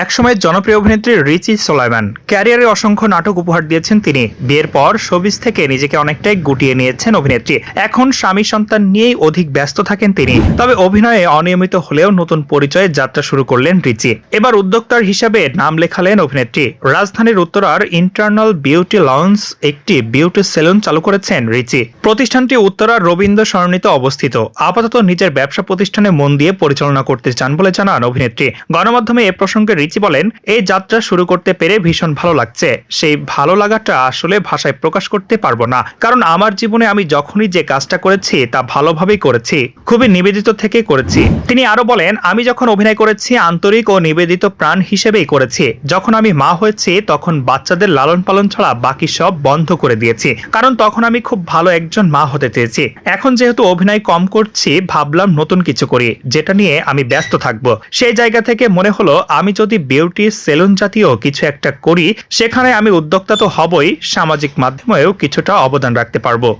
একসময় জনপ্রিয় অভিনেত্রী রিচি সোলাইমান ক্যারিয়ারে অসংখ্য নাটক উপহার দিয়েছেন তিনি। বিয়ের পর শোবিজ থেকে নিজেকে অনেকটাই গুটিয়ে নিয়েছেন অভিনেত্রী। এখন স্বামী সন্তান নিয়েই অধিক ব্যস্ত থাকেন তিনি। তবে অভিনয়ে অনিয়মিত হলেও নতুন পরিচয়ে যাত্রা শুরু করলেন রিচি। এবার উদ্যোক্তার হিসাবে নাম লেখালেন অভিনেত্রী। রাজধানীর উত্তরার ইন্টারনাল বিউটি লঞ্চ একটি বিউটি সেলুন চালু করেছেন রিচি। প্রতিষ্ঠানটি উত্তরার রবীন্দ্র সরণিতে অবস্থিত। আপাতত নিজের ব্যবসা প্রতিষ্ঠানে মন দিয়ে পরিচালনা করতে চান বলে জানান অভিনেত্রী। গণমাধ্যমে এ প্রসঙ্গে রিচি বলেন, এই যাত্রা শুরু করতে পেরে ভীষণ ভালো লাগছে। সেই ভালো লাগাটা আসলে ভাষায় প্রকাশ করতে পারবো না, কারণ আমার জীবনে আমি যখনই যে কাজটা করেছি তা ভালোভাবেই করেছি, খুবই নিবেদিত থেকে করেছি। তিনি আরো বলেন, আমি যখন অভিনয় করেছি আন্তরিক ও নিবেদিত প্রাণ হিসেবেই করেছি। যখন আমি মা হয়েছি তখন বাচ্চাদের লালন পালন ছাড়া বাকি সব বন্ধ করে দিয়েছি, কারণ তখন আমি খুব ভালো একজন মা হতে চেয়েছি। এখন যেহেতু অভিনয় কম করছি, ভাবলাম নতুন কিছু করি যেটা নিয়ে আমি ব্যস্ত থাকবো। সেই জায়গা থেকে মনে হলো আমি যদি বিউটি সেলুন জাতীয় কিছু একটা করি, সেখানে আমি উদ্যোক্তা তো হবই, সামাজিক মাধ্যমেও কিছুটা অবদান রাখতে পারবো।